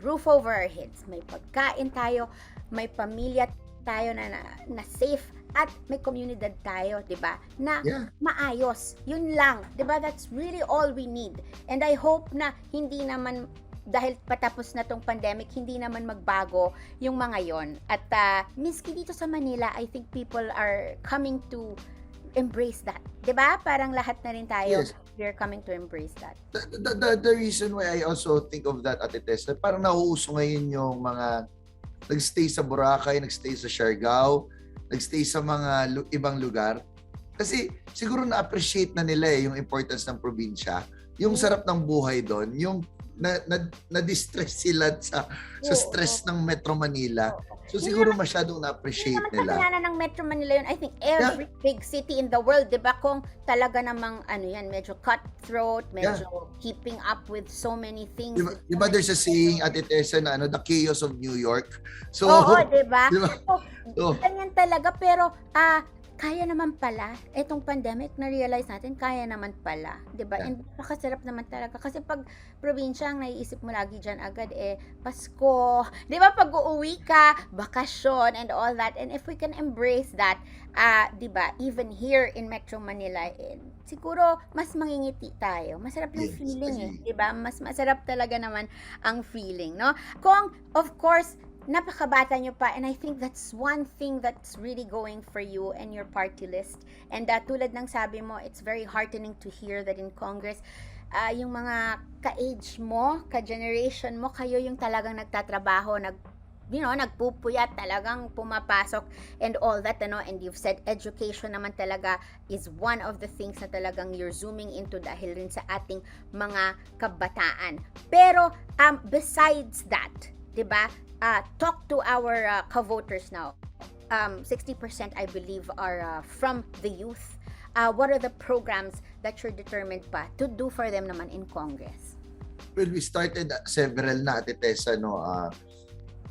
[SPEAKER 4] roof over our heads, may pagkain tayo, may pamilya tayo na safe at may komunidad tayo, 'di ba? Na maayos. Yun lang, 'di ba? That's really all we need. And I hope na hindi naman dahil patapos na tong pandemic, hindi naman magbago yung mga yon. At miski dito sa Manila, I think people are coming to embrace that. 'Di ba? Parang lahat na rin tayo, we're coming to embrace that.
[SPEAKER 3] The reason why I also think of that, Ate Tessa, parang nauuso ngayon yung mga nagstay sa Boracay, nagstay sa Siargao, nagstay sa mga ibang lugar. Kasi siguro na-appreciate na nila yung importance ng probinsya, yung sarap ng buhay doon, yung na-distress sila sa stress ng Metro Manila. So siguro masyadong na-appreciate nila.
[SPEAKER 4] Hindi naman ng Metro Manila yun. I think every big city in the world, di ba, kung talaga namang medyo cutthroat, medyo keeping up with so many things.
[SPEAKER 3] Di ba there's a saying, Ate Tessa, na the chaos of New York? So,
[SPEAKER 4] di ba?
[SPEAKER 3] So,
[SPEAKER 4] ganyan talaga, pero kaya naman pala, itong pandemic, na-realize natin, kaya naman pala. Diba? And nakasarap naman talaga. Kasi pag probinsya, ang naiisip mo lagi dyan agad, Pasko. Diba? Pag uuwi ka, bakasyon, and all that. And if we can embrace that, diba? Even here in Metro Manila, siguro, mas mangingiti tayo. Masarap yung feeling Diba? Mas masarap talaga naman ang feeling, no? Kung, of course, napakabata nyo pa, and I think that's one thing that's really going for you and your party list. And tulad ng sabi mo, it's very heartening to hear that in Congress, yung mga ka-age mo, ka-generation mo, kayo yung talagang nagtatrabaho, nagpupuyat, talagang pumapasok and all that, and you've said education naman talaga is one of the things na talagang you're zooming into dahil rin sa ating mga kabataan. Pero, besides that, diba, talk to our ka-voters now. 60% I believe are from the youth. What are the programs that you're determined pa to do for them naman in Congress?
[SPEAKER 3] Well, we started several na, Ate Tessa, no?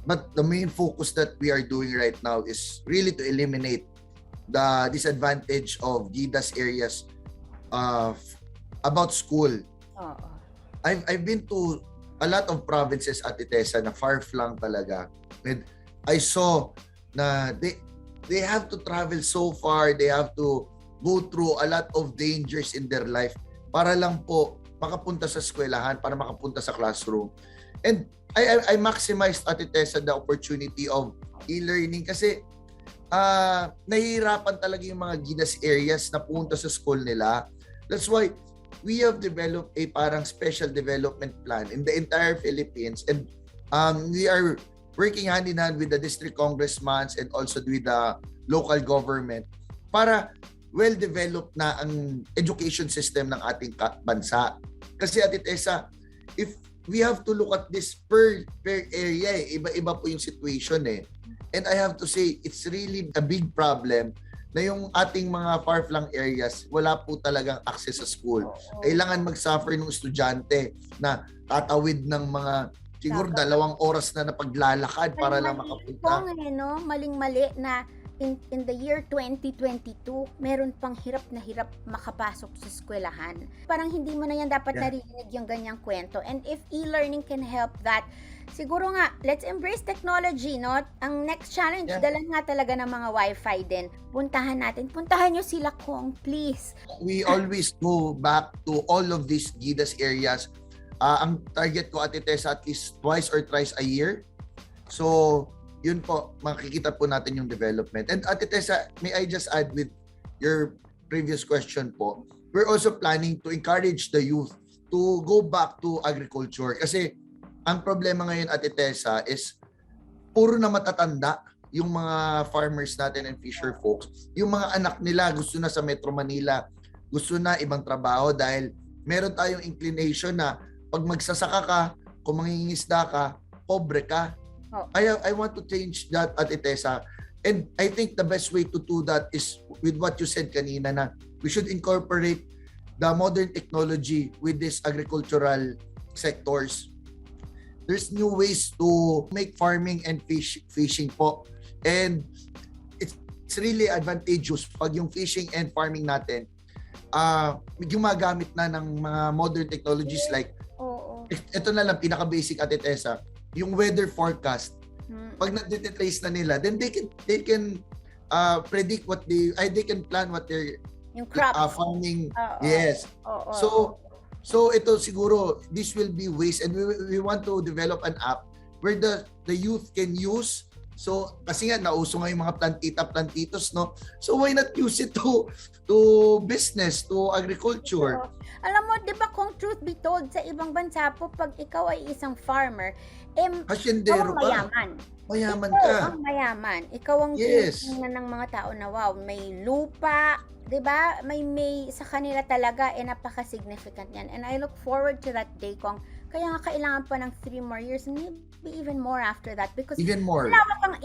[SPEAKER 3] But the main focus that we are doing right now is really to eliminate the disadvantage of GIDAS areas about school. I've been to a lot of provinces, Ate Tessa, na far-flung talaga. And I saw na they have to travel so far, they have to go through a lot of dangers in their life para lang po makapunta sa eskwelahan, para makapunta sa classroom. And I maximized, Ate Tessa, the opportunity of e-learning kasi nahihirapan talaga yung mga GIDAS areas na pumunta sa school nila. That's why we have developed a parang special development plan in the entire Philippines, and we are working hand in hand with the district congressmen and also with the local government para well-developed na ang education system ng ating bansa. Kasi Ate Tessa, if we have to look at this per area, iba-iba po yung situation eh. And I have to say, it's really a big problem na yung ating mga far-flung areas, wala po talagang access sa school. Kailangan mag-suffer ng estudyante na tatawid ng mga siguro 2 oras na paglalakad para lang makapunta.
[SPEAKER 4] No? Maling-mali na in the year 2022, meron pang hirap na hirap makapasok sa eskwelahan. Parang hindi mo na yan dapat narinig yung ganyang kwento. And if e-learning can help that, siguro nga, let's embrace technology, no? Ang next challenge, dalan nga talaga ng mga Wi-Fi din. Puntahan nyo sila, Cong, please.
[SPEAKER 3] We always go back to all of these GIDAS areas. Ang target ko, Ate Tessa, at least twice or thrice a year. So, yun po, makikita po natin yung development. And Ate Tessa, may I just add with your previous question po, we're also planning to encourage the youth to go back to agriculture. Kasi ang problema ngayon, Ate Tessa, is puro na matatanda yung mga farmers natin and fisher folks. Yung mga anak nila gusto na sa Metro Manila, gusto na ibang trabaho dahil meron tayong inclination na pag magsasaka ka, kung mangingisda ka, pobre ka. I want to change that, Ate Tessa. And I think the best way to do that is with what you said kanina na we should incorporate the modern technology with these agricultural sectors. There's new ways to make farming and fishing po. And it's really advantageous pag yung fishing and farming natin gumagamit na ng mga modern technologies like ito na lang pinaka-basic, Ate Tessa, yung weather forecast. Pag na-trace na nila, then they can predict what they can plan what their
[SPEAKER 4] yung crops
[SPEAKER 3] farming. Yes. So ito siguro this will be ways, and we want to develop an app where the youth can use. So kasi nga nauso nga yung mga plantitos, no? So why not use it to business, to agriculture?
[SPEAKER 4] Alam mo, 'di ba, kung truth be told, sa ibang bansa po pag ikaw ay isang farmer,
[SPEAKER 3] hasyendero ka. Mayaman
[SPEAKER 4] ikaw
[SPEAKER 3] ka.
[SPEAKER 4] Ang mayaman. Ikaw ang tinitingnan ng mga tao na wow, may lupa, 'di ba? May sa kanila talaga napaka-significant 'yan. And I look forward to that day, Kong. Kaya nga kailangan pa ng 3 more years, maybe even more after that, because
[SPEAKER 3] even more.
[SPEAKER 4] Malawak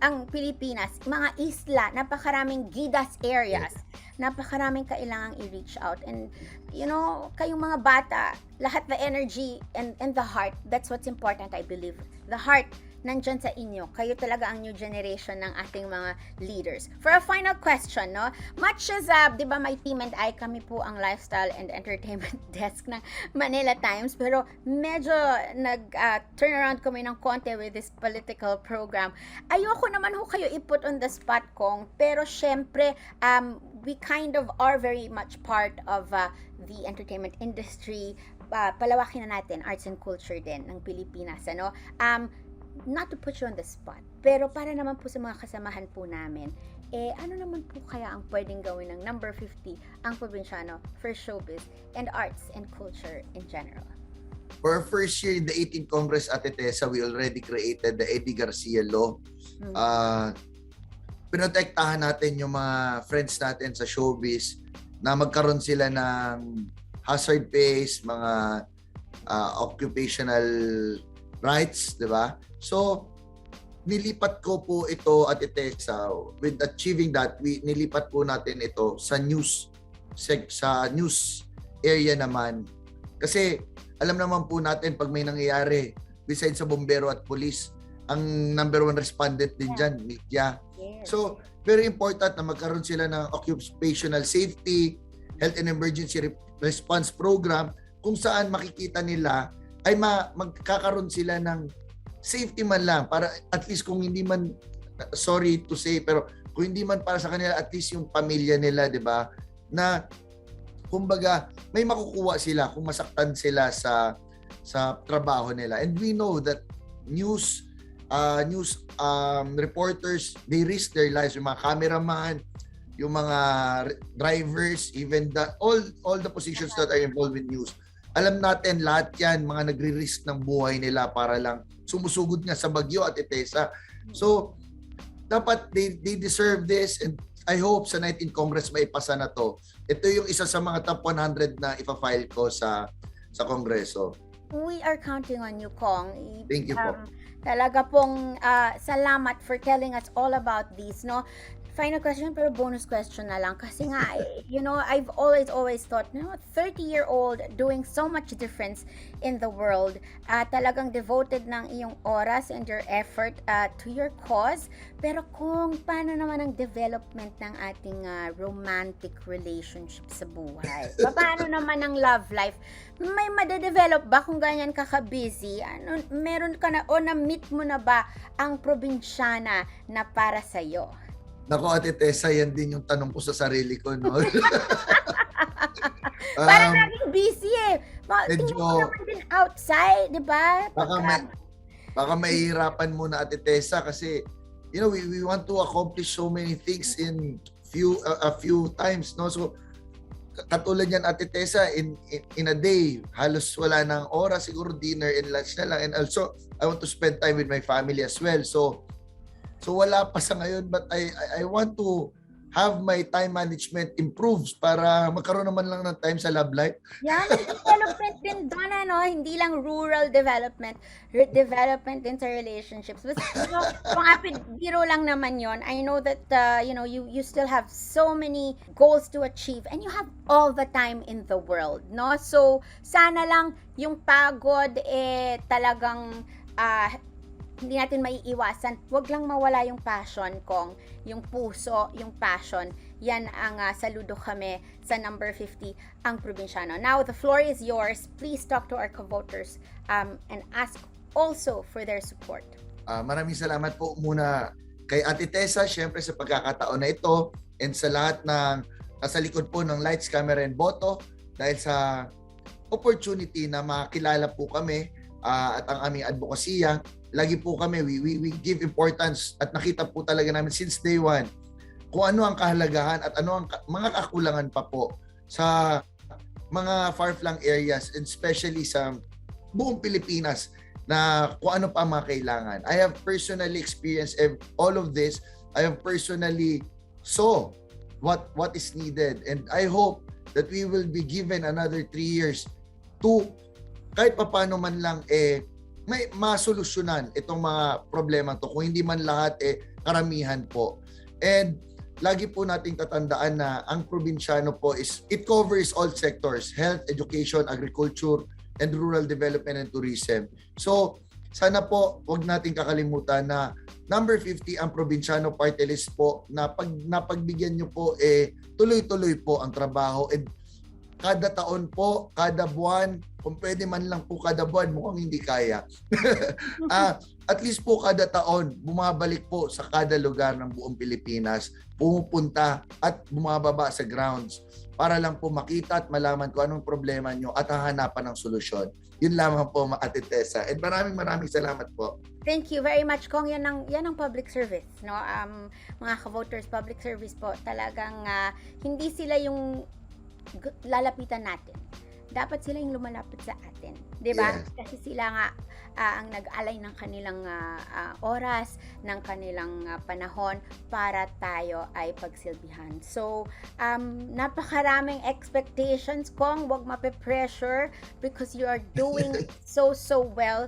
[SPEAKER 4] ang Pilipinas, mga isla, napakaraming GIDAS areas, napakaraming kailangang i-reach out. And you know, kayong mga bata, lahat the energy and the heart, that's what's important, I believe. The heart nandyan sa inyo. Kayo talaga ang new generation ng ating mga leaders. For a final question, no? Much as, di ba, my team and I, kami po ang lifestyle and entertainment desk ng Manila Times, pero medyo turn around kami ng konti with this political program. Ayoko naman ho kayo i-put on the spot, Kong, pero syempre, we kind of are very much part of the entertainment industry. Palawakin na natin, arts and culture din ng Pilipinas, ano? Not to put you on the spot, pero para naman po sa mga kasamahan po namin, ano naman po kaya ang pwedeng gawin ng number 50 ang Probinsyano First Showbiz and Arts and Culture in general?
[SPEAKER 3] For our first year in the 18th Congress, Ate Tessa, we already created the Eddie Garcia Law. Pinotektahan natin yung mga friends natin sa showbiz na magkaroon sila ng hazard pays, mga occupational rights, di ba? So, nilipat ko po ito, Ate Tessa, with achieving that, nilipat po natin ito sa news area naman. Kasi, alam naman po natin, pag may nangyayari, besides sa bombero at police, ang number 1 respondent din dyan, media. So, very important na magkaroon sila ng occupational safety, health and emergency response program, kung saan makikita nila ay magkakaroon sila ng safety man lang para at least kung hindi man, sorry to say, pero kung hindi man para sa kanila, at least yung pamilya nila, di ba? Na kumbaga may makukuha sila kung masaktan sila sa trabaho nila. And we know that news reporters, they risk their lives. Yung mga cameraman, yung mga drivers, even all the positions that are involved in news. Alam natin lahat yan, mga nagre-risk ng buhay nila para lang sumusugod nga sa bagyo at Itesa. So, dapat they deserve this, and I hope sa 19th Congress maipasa na to. Ito yung isa sa mga top 100 na ipa-file ko sa Kongreso.
[SPEAKER 4] We are counting on you, Cong.
[SPEAKER 3] Thank you po.
[SPEAKER 4] Talaga pong salamat for telling us all about this, no? Final question, pero bonus question na lang. Kasi nga, I've always thought, 30-year-old doing so much difference in the world. Talagang devoted ng iyong oras and your effort to your cause. Pero kung paano naman ang development ng ating romantic relationship sa buhay? Paano naman ang love life? May madedevelop ba kung ganyan ka ka-busy? Meron ka na, o na-meet mo na ba ang probinsyana na para sa'yo?
[SPEAKER 3] Nako, Ate Tessa, yan din yung tanong ko sa sarili ko, no?
[SPEAKER 4] Parang naging busy eh.
[SPEAKER 3] Medyo,
[SPEAKER 4] tingin mo naman din outside, di ba?
[SPEAKER 3] Baka mahihirapan muna, Ate Tessa, kasi, we want to accomplish so many things in a few times, no? So, katulad yan, Ate Tessa, in a day, halos wala nang oras, siguro dinner and lunch na lang. And also, I want to spend time with my family as well. So wala pa sa ngayon, but I want to have my time management improves para magkaroon naman lang ng time sa love life.
[SPEAKER 4] Yeah, development din doon, hindi lang rural development into relationships. But kung biro lang naman yon, I know that you still have so many goals to achieve and you have all the time in the world, no? So sana lang yung pagod talagang hindi natin maiiwasan. Huwag lang mawala yung passion, Kong. Yung puso, yung passion. Yan ang saludo kami sa number 50, Ang Probinsyano. Now, the floor is yours. Please talk to our co-voters and ask also for their support.
[SPEAKER 3] Maraming salamat po muna kay Ate Tessa, syempre sa pagkakataon na ito, and sa lahat ng nasa likod po ng Lights, Camera, and Boto, dahil sa opportunity na makilala po kami at ang aming advokasya. Lagi po kami, we give importance at nakita po talaga namin since day one kung ano ang kahalagahan at ano ang mga kakulangan pa po sa mga far-flung areas, and especially sa buong Pilipinas, na kung ano pa mga kailangan. I have personally experienced all of this. I have personally saw what is needed, and I hope that we will be given another 3 years to kahit papaano man lang may masolusyonan itong mga problema to, kung hindi man lahat karamihan po. And lagi po nating tatandaan na ang probinsyano po it covers all sectors: health, education, agriculture, and rural development and tourism. So sana po wag nating kakalimutan na number 50 ang Probinsyano Partylist po, na napagbigyan nyo po tuloy-tuloy po ang trabaho, and kada taon po, kada buwan, kung pwede man lang po kada buwan, mukhang hindi kaya. At least po kada taon, bumabalik po sa kada lugar ng buong Pilipinas, pumupunta at bumababa sa grounds para lang po makita at malaman kung anong problema nyo at hahanapan ng solusyon. Yun lamang po, Ate Tessa. And maraming salamat po.
[SPEAKER 4] Thank you very much, Kong. Yan ang public service, no? Mga ka-voters, public service po, talagang hindi sila yung lalapitan natin. Dapat sila yung lumalapit sa atin, 'di ba?
[SPEAKER 3] Yes.
[SPEAKER 4] Kasi sila nga ang nag-alay ng kanilang oras, ng kanilang panahon para tayo ay pagsilbihan. So, napakaraming expectations, Kong. Wag mape-pressure because you are doing so well.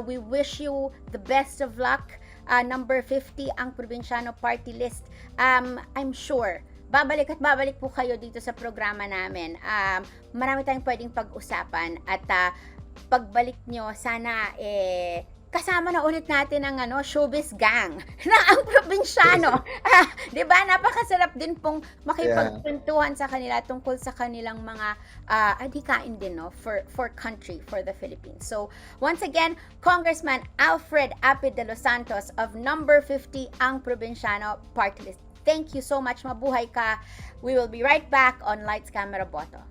[SPEAKER 4] We wish you the best of luck. Number 50 ang Probinsyano Partylist. I'm sure babalik po kayo dito sa programa namin. Marami tayong pwedeng pag-usapan, at pagbalik nyo, sana kasama na ulit natin ang showbiz gang na ang Probinsyano. 'Di ba? Napakasarap din pong makipagkwentuhan sa kanila tungkol sa kanilang mga adhikain din, no, for country, for the Philippines. So, once again, Congressman Alfred Delos Santos of number 50 ang Probinsyano Partylist. Thank you so much. Mabuhay ka. We will be right back on Lights, Camera, Boto.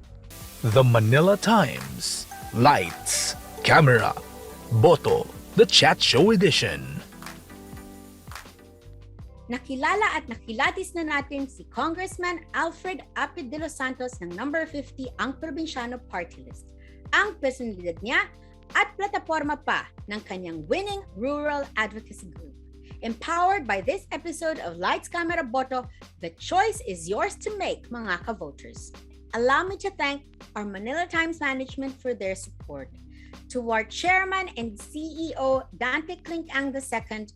[SPEAKER 1] The Manila Times. Lights, Camera, Boto, the Chat Show Edition.
[SPEAKER 2] nakilala at nakilatis na natin si Congressman Alfred Delos Santos ng number 50 Ang Probinsyano Partylist. Ang personalidad niya at plataforma pa ng kanyang winning rural advocacy group. Empowered by this episode of Lights, Camera, Boto, the choice is yours to make, mga ka-voters. Allow me to thank our Manila Times management for their support. To our Chairman and CEO, Dante Kailangang II,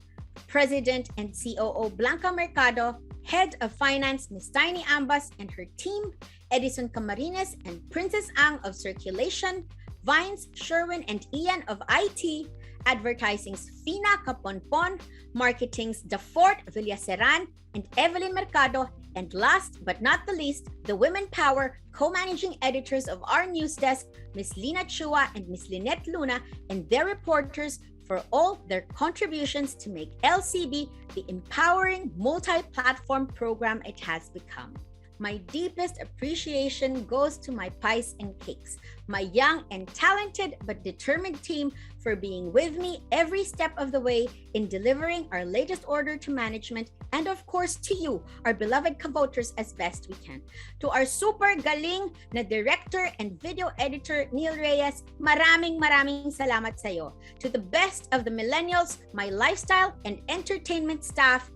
[SPEAKER 2] President and COO, Blanca Mercado, Head of Finance, Ms. Tiny Ambas and her team, Edison Camarines and Princess Ang of Circulation, Vines, Sherwin, and Ian of IT, Advertising's Fina Caponpon, Marketing's Dafort Villaseran and Evelyn Mercado, and last but not the least, the Women Power co-managing editors of our news desk, Ms. Lina Chua and Ms. Lynette Luna, and their reporters for all their contributions to make LCB the empowering multi-platform program it has become. My deepest appreciation goes to my pies and cakes, my young and talented but determined team for being with me every step of the way in delivering our latest order to management, and of course to you, our beloved ka-voters, as best we can. To our super galing na director and video editor, Neil Reyes, maraming salamat sa'yo. To the best of the millennials, my lifestyle and entertainment staff,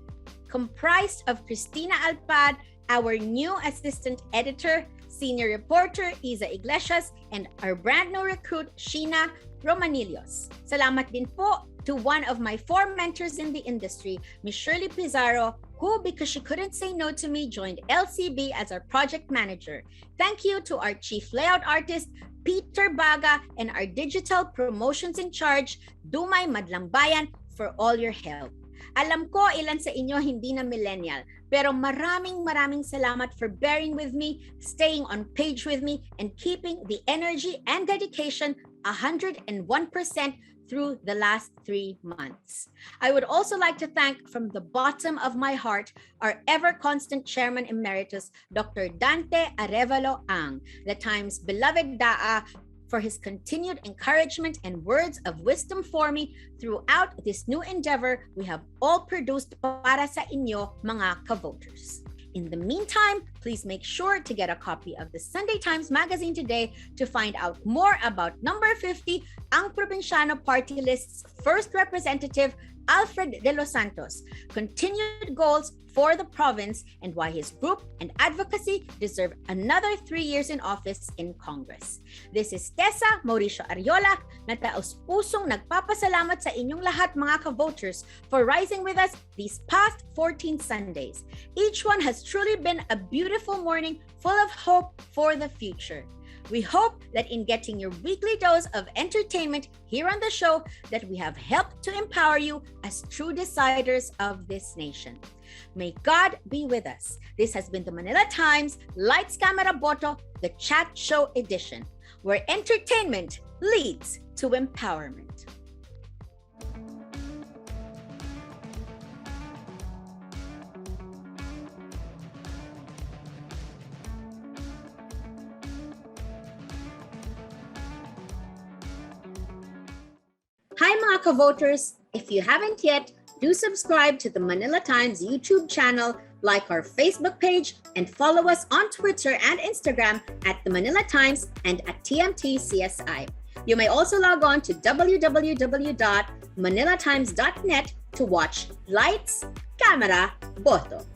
[SPEAKER 2] comprised of Christina Alpad, our new assistant editor, senior reporter, Iza Iglesias, and our brand new recruit, Sheena Romanillos. Salamat din po to one of my 4 mentors in the industry, Ms. Shirley Pizarro, who, because she couldn't say no to me, joined LCB as our project manager. Thank you to our chief layout artist, Peter Baga, and our digital promotions in charge, Dumay Madlambayan, for all your help. Alam ko ilan sa inyo hindi na millennial, pero maraming salamat for bearing with me, staying on page with me, and keeping the energy and dedication 101% through the last 3 months. I would also like to thank from the bottom of my heart our ever-constant Chairman Emeritus, Dr. Dante Arevalo Ang, the Times' beloved DAA, for his continued encouragement and words of wisdom for me throughout this new endeavor we have all produced para sa inyo, mga ka-voters. In the meantime, please make sure to get a copy of the Sunday Times Magazine today to find out more about number 50, Ang Probinsyano Partylist's first representative, Alfred Delos Santos, continued goals for the province, and why his group and advocacy deserve another 3 years in office in Congress. This is Tessa Mauricio Ariola, na taos-pusong nagpapasalamat sa inyong lahat, mga ka-voters, for rising with us these past 14 Sundays. Each one has truly been a beautiful morning full of hope for the future. We hope that in getting your weekly dose of entertainment here on the show, that we have helped to empower you as true deciders of this nation. May God be with us. This has been the Manila Times Lights, Camera, Boto, the Chat Show edition, where entertainment leads to empowerment. Hi mga ka-voters! If you haven't yet, do subscribe to the Manila Times YouTube channel, like our Facebook page, and follow us on Twitter and Instagram at the Manila Times and at TMT-CSI. You may also log on to www.manilatimes.net to watch Lights, Camera, Boto.